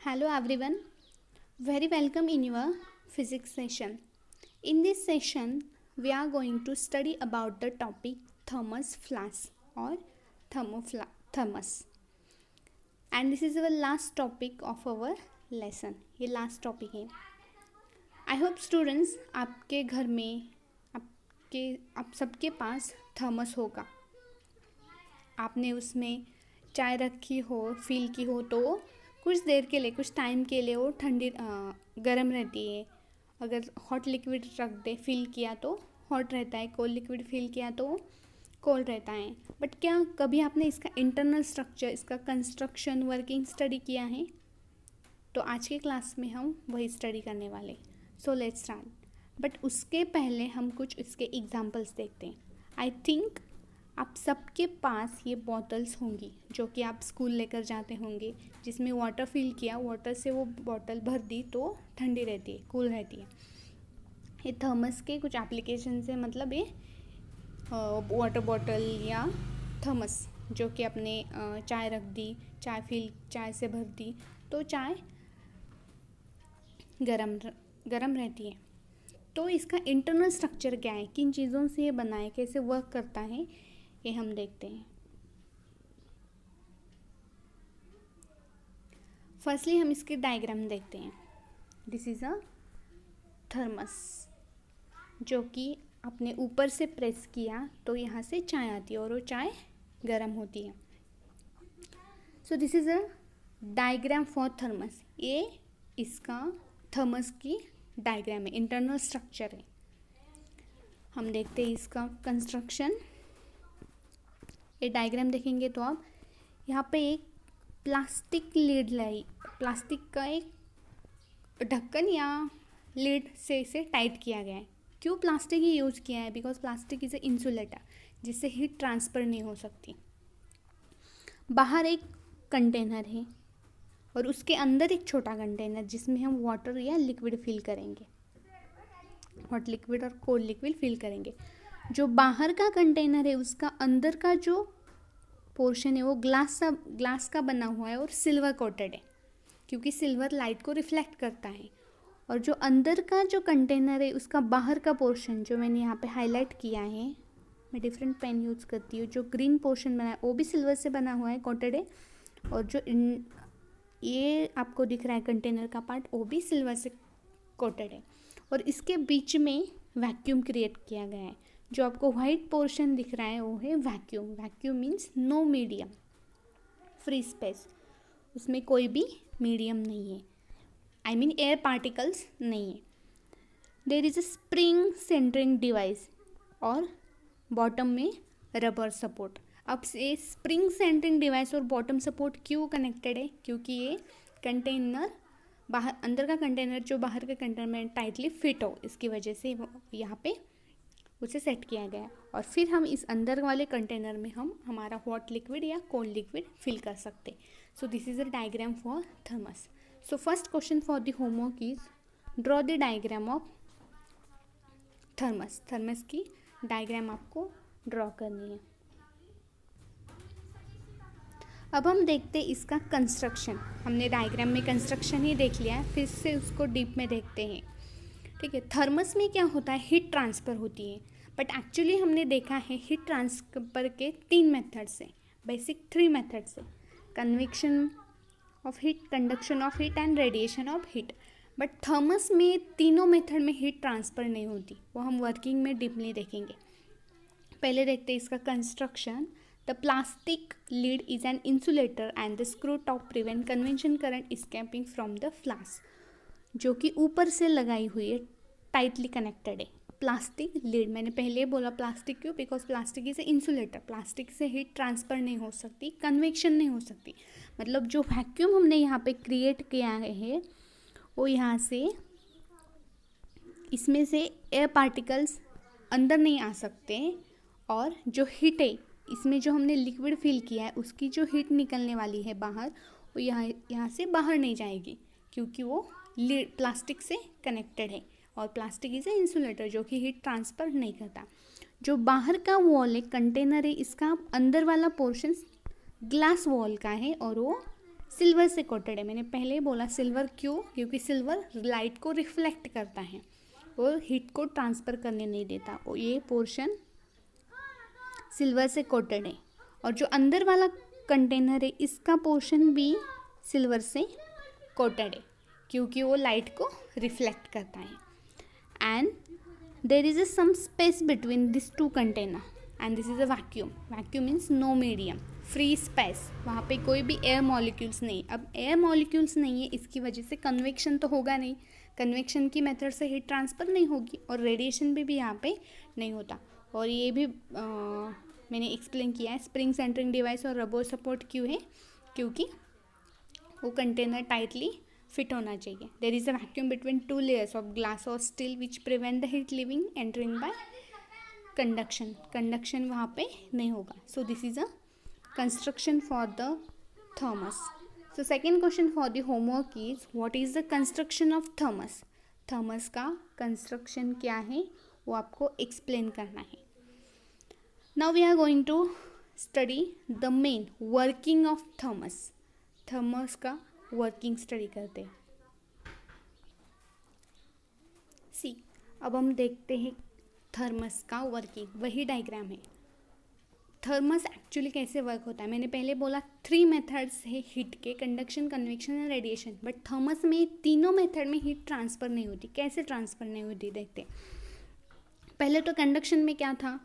Hello everyone, very welcome in your physics session. In this session, we are going to study about the topic thermos flask or thermos. And this is our last topic of our lesson. ये last topic है. I hope students आपके घर में आप सबके पास thermos होगा. आपने उसमें चाय रखी हो, फिल की हो तो कुछ देर के लिए, कुछ टाइम के लिए वो ठंडी गर्म रहती है. अगर हॉट लिक्विड रख दे, फिल किया तो हॉट रहता है, कोल्ड लिक्विड फिल किया तो कोल्ड रहता है. बट क्या कभी आपने इसका इंटरनल स्ट्रक्चर, इसका कंस्ट्रक्शन, वर्किंग स्टडी किया है? तो आज के क्लास में हम वही स्टडी करने वाले. So let's start. बट उसके पहले हम कुछ इसके एग्जांपल्स देखते हैं. आई थिंक आप सबके पास ये बॉटल्स होंगी जो कि आप स्कूल लेकर जाते होंगे, जिसमें वाटर फिल किया, वाटर से वो बॉटल भर दी तो ठंडी रहती है, कूल रहती है. ये थर्मस के कुछ एप्लीकेशन से, मतलब ये वाटर बॉटल या थर्मस जो कि अपने चाय रख दी, चाय से भर दी तो चाय गरम रहती है. तो इसका इंटरनल स्ट्रक्चर क्या है, किन चीज़ों से ये बना है, कैसे वर्क करता है, ये हम देखते हैं. फर्स्टली हम इसके डायग्राम देखते हैं. दिस इज़ अ थर्मस जो कि आपने ऊपर से प्रेस किया तो यहाँ से चाय आती है और वो चाय गर्म होती है. सो this is a diagram for thermos. ये इसका थर्मस की डायग्राम है, इंटरनल स्ट्रक्चर है. हम देखते हैं इसका कंस्ट्रक्शन. ये डायग्राम देखेंगे तो आप यहाँ पे एक प्लास्टिक लीड लाई, प्लास्टिक का एक ढक्कन या लीड से इसे टाइट किया गया है. क्यों प्लास्टिक ही यूज़ किया है? Because plastic is a insulator, जिससे हीट ट्रांसफ़र नहीं हो सकती. बाहर एक कंटेनर है और उसके अंदर एक छोटा कंटेनर जिसमें हम वाटर या लिक्विड फिल करेंगे, हॉट लिक्विड और कोल्ड लिक्विड फिल करेंगे. जो बाहर का कंटेनर है उसका अंदर का जो पोर्शन है वो ग्लास का बना हुआ है और सिल्वर कोटेड है, क्योंकि सिल्वर लाइट को रिफ्लेक्ट करता है. और जो अंदर का जो कंटेनर है उसका बाहर का पोर्शन जो मैंने यहाँ पे हाईलाइट किया है, मैं डिफरेंट पेन यूज़ करती हूँ, जो ग्रीन पोर्शन बना है वो भी सिल्वर से बना हुआ है, कोटेड है. और जो ये आपको दिख रहा है कंटेनर का पार्ट, वो भी सिल्वर से कोटेड है. और इसके बीच में वैक्यूम क्रिएट किया गया है. जो आपको वाइट पोर्शन दिख रहा है वो है vacuum. Vacuum means no medium, free space, उसमें कोई भी मीडियम नहीं है, आई मीन एयर पार्टिकल्स नहीं है. There is a spring centering device और बॉटम में रबर सपोर्ट. अब ये स्प्रिंग सेंटरिंग डिवाइस और बॉटम सपोर्ट क्यों कनेक्टेड है? क्योंकि ये कंटेनर बाहर, अंदर का कंटेनर जो बाहर के कंटेनर में टाइटली फिट हो, इसकी वजह से यहाँ पे उसे सेट किया गया. और फिर हम इस अंदर वाले कंटेनर में हम हमारा हॉट लिक्विड या कोल्ड लिक्विड फिल कर सकते. सो this is a diagram for thermos. So first question for the homework is draw the diagram of thermos. Thermos की डायग्राम आपको ड्रॉ करनी है. अब हम देखते हैं इसका कंस्ट्रक्शन. हमने डायग्राम में कंस्ट्रक्शन ही देख लिया है, फिर से उसको डीप में देखते हैं. ठीक है, थर्मस में क्या होता है, हीट ट्रांसफ़र होती है. बट एक्चुअली हमने देखा है हीट ट्रांसफ़र के 3 मेथड से, बेसिक 3 मेथड से: convection of heat, conduction of heat and radiation of heat. But thermos में तीनों मेथड में हीट ट्रांसफ़र नहीं होती, वो हम वर्किंग में डीपली देखेंगे. पहले देखते हैं इसका construction. The plastic lid is an insulator and the screw top prevent convection current escaping from the flask. जो कि ऊपर से लगाई हुई है, टाइटली कनेक्टेड है. प्लास्टिक लीड, मैंने पहले बोला प्लास्टिक क्यों? Because plastic is a insulator. Plastic से हीट ट्रांसफ़र नहीं हो सकती, कन्वेक्शन नहीं हो सकती. मतलब जो वैक्यूम हमने यहाँ पे क्रिएट किया है वो यहाँ से, इसमें से एयर पार्टिकल्स अंदर नहीं आ सकते. और जो हीट है, इसमें जो हमने लिक्विड फिल किया है उसकी जो हीट निकलने वाली है बाहर, वो यहाँ से बाहर नहीं जाएगी, क्योंकि वो लीड प्लास्टिक से कनेक्टेड है. और प्लास्टिक इज़ ए इंसुलेटर जो कि हीट ट्रांसफ़र नहीं करता. जो बाहर का वॉल है, कंटेनर है, इसका अंदर वाला पोर्शन ग्लास वॉल का है और वो सिल्वर से कोटेड है। मैंने पहले ही बोला सिल्वर क्यों, क्योंकि सिल्वर लाइट को रिफ्लेक्ट करता है और हीट को ट्रांसफ़र करने नहीं देता। और ये पोर्शन सिल्वर से कोटेड है। और जो अंदर वाला कंटेनर है इसका पोर्शन भी सिल्वर से कोटेड है, क्योंकि वो लाइट को रिफ्लेक्ट करता है। And there is some space between this two container and this is a vacuum. Vacuum means no medium, free space, वहाँ पे कोई भी एयर मॉलिक्यूल्स नहीं। अब एयर मॉलिक्यूल्स नहीं है, इसकी वजह से कन्वेक्शन तो होगा नहीं, कन्वेक्शन की मेथड से हीट ट्रांसफ़र नहीं होगी और रेडिएशन भी यहाँ पे नहीं होता। और ये भी मैंने एक्सप्लेन किया है, स्प्रिंग सेंटरिंग डिवाइस और रबर सपोर्ट क्यों है, क्योंकि वो कंटेनर टाइटली फिट होना चाहिए। There is a vacuum between two layers of glass और steel which prevent the heat leaving entering by conduction वहाँ पे नहीं होगा। So this is a construction for the thermos. So second question for the homework is what is the construction of thermos. Thermos का construction क्या है वो आपको explain करना है। Now we are going to study the main working of thermos. Thermos का working study करते हैं। सी, अब हम देखते हैं थर्मस का वर्किंग, वही डायग्राम है। थर्मस एक्चुअली कैसे वर्क होता है, मैंने पहले बोला 3 मेथड्स है हीट के, conduction, convection and radiation. But thermos में तीनों मेथड में हीट ट्रांसफ़र नहीं होती। कैसे ट्रांसफ़र नहीं होती देखते हैं। पहले तो कंडक्शन में क्या था,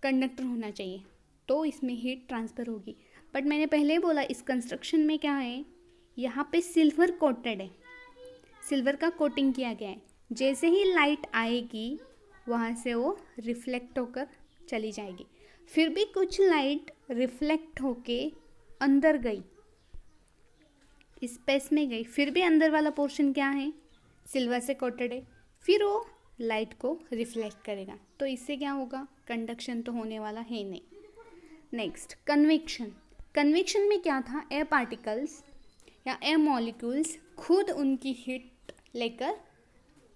कंडक्टर होना चाहिए तो इसमें हीट ट्रांसफ़र होगी। बट मैंने पहले ही बोला इस कंस्ट्रक्शन में क्या है, यहाँ पे सिल्वर कोटेड है, सिल्वर का कोटिंग किया गया है। जैसे ही लाइट आएगी वहाँ से वो रिफ्लेक्ट होकर चली जाएगी। फिर भी कुछ लाइट रिफ्लेक्ट होके अंदर गई, स्पेस में गई, फिर भी अंदर वाला पोर्शन क्या है, सिल्वर से कोटेड है, फिर वो लाइट को रिफ्लेक्ट करेगा। तो इससे क्या होगा, कंडक्शन तो होने वाला है नहीं। Next convection. कन्वेक्शन में क्या था, एयर पार्टिकल्स या एयर मॉलिक्यूल्स खुद उनकी हीट लेकर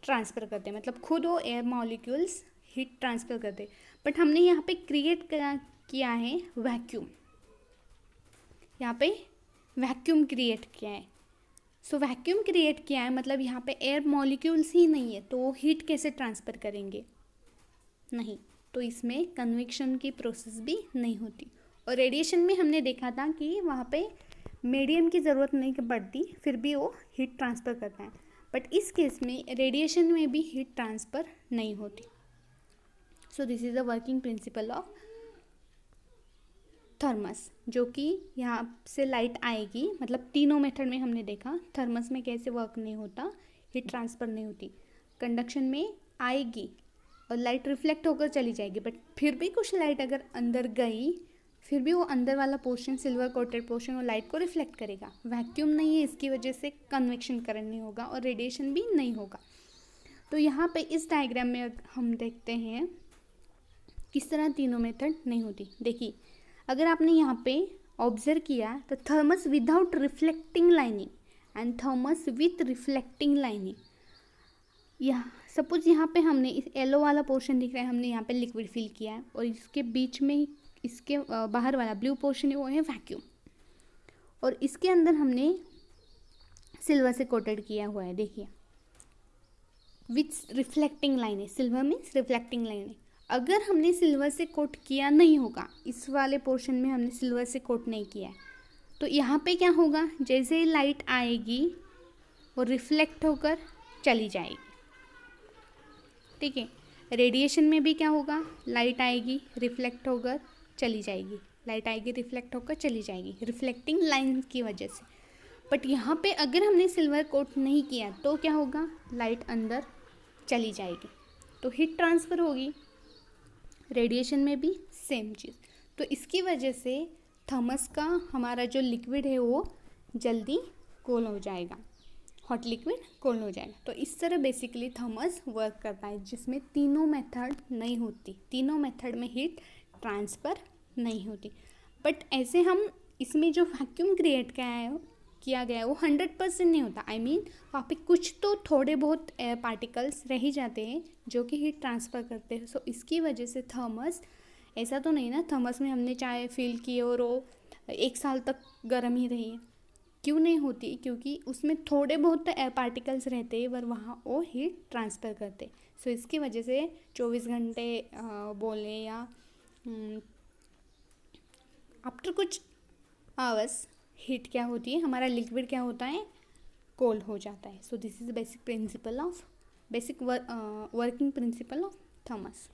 ट्रांसफ़र करते हैं, मतलब खुद वो एयर मॉलिक्यूल्स हीट ट्रांसफ़र करते हैं। बट हमने यहाँ पे क्रिएट किया है वैक्यूम, यहाँ पे वैक्यूम क्रिएट किया है। सो वैक्यूम क्रिएट किया है मतलब यहाँ पे एयर मॉलिक्यूल्स ही नहीं है, तो वो हीट कैसे ट्रांसफ़र करेंगे, नहीं। तो इसमें कन्वेक्शन की प्रोसेस भी नहीं होती। और रेडिएशन में हमने देखा था कि वहाँ पे मीडियम की ज़रूरत नहीं पड़ती, फिर भी वो हीट ट्रांसफ़र करता है। बट इस केस में रेडिएशन में भी हीट ट्रांसफ़र नहीं होती। सो this is the working principle of thermos, जो कि यहाँ से लाइट आएगी, मतलब तीनों मेथड में हमने देखा थर्मस में कैसे वर्क नहीं होता, हीट ट्रांसफ़र नहीं होती। कंडक्शन में आएगी और लाइट रिफ्लेक्ट होकर चली जाएगी, बट फिर भी कुछ लाइट अगर अंदर गई, फिर भी वो अंदर वाला पोर्शन, सिल्वर कोटेड पोर्शन, वो लाइट को रिफ्लेक्ट करेगा। वैक्यूम नहीं है, इसकी वजह से कन्वेक्शन करंट नहीं होगा और रेडिएशन भी नहीं होगा। तो यहाँ पे इस डायग्राम में हम देखते हैं किस तरह तीनों मेथड नहीं होती। देखिए, अगर आपने यहाँ पे ऑब्जर्व किया तो thermos without reflecting lining and thermos with reflecting lining. यहाँ सपोज यहाँ पे हमने इस येलो वाला पोर्शन दिख रहा है, हमने यहाँ पे लिक्विड फिल किया है और इसके बीच में इसके बाहर वाला ब्लू पोर्शन है वो है वैक्यूम, और इसके अंदर हमने सिल्वर से कोटेड किया हुआ है। देखिए विथ रिफ्लेक्टिंग लाइन है, सिल्वर मीन्स रिफ्लेक्टिंग लाइन है। अगर हमने सिल्वर से कोट किया नहीं होगा, इस वाले पोर्शन में हमने सिल्वर से कोट नहीं किया है, तो यहाँ पे क्या होगा, जैसे ही लाइट आएगी वो रिफ्लेक्ट होकर चली जाएगी। ठीक है, रेडिएशन में भी क्या होगा, लाइट आएगी, रिफ्लेक्ट होकर चली जाएगी, लाइट आएगी, रिफ्लेक्ट होकर चली जाएगी, रिफ्लेक्टिंग लाइन की वजह से। बट यहाँ पे अगर हमने सिल्वर कोट नहीं किया तो क्या होगा, लाइट अंदर चली जाएगी, तो हीट ट्रांसफ़र होगी। रेडिएशन में भी सेम चीज़। तो इसकी वजह से थर्मस का हमारा जो लिक्विड है वो जल्दी कोल्ड हो जाएगा, हॉट लिक्विड कोल्ड हो जाएगा। तो इस तरह बेसिकली थर्मस वर्क करता है, जिसमें तीनों मेथड नहीं होती, तीनों मेथड में हीट ट्रांसफ़र नहीं होती। बट ऐसे हम इसमें जो वैक्यूम क्रिएट किया गया है वो 100% नहीं होता। I mean, वहाँ पे कुछ तो थोड़े बहुत एयर पार्टिकल्स रह ही जाते हैं जो कि हीट ट्रांसफ़र करते हैं। सो इसकी वजह से थर्मस, ऐसा तो नहीं ना थर्मस में हमने चाय फिल की और वो 1 साल तक गर्म ही रही है, क्यों नहीं होती, क्योंकि उसमें थोड़े बहुत एयर पार्टिकल्स रहते हैं पर वहाँ वो हीट ट्रांसफ़र करते। सो इसकी वजह से 24 घंटे बोले या आफ्टर कुछ आवर्स हीट क्या होती है, हमारा लिक्विड क्या होता है, कोल्ड हो जाता है। सो this is basic principle of basic working principle of thermos.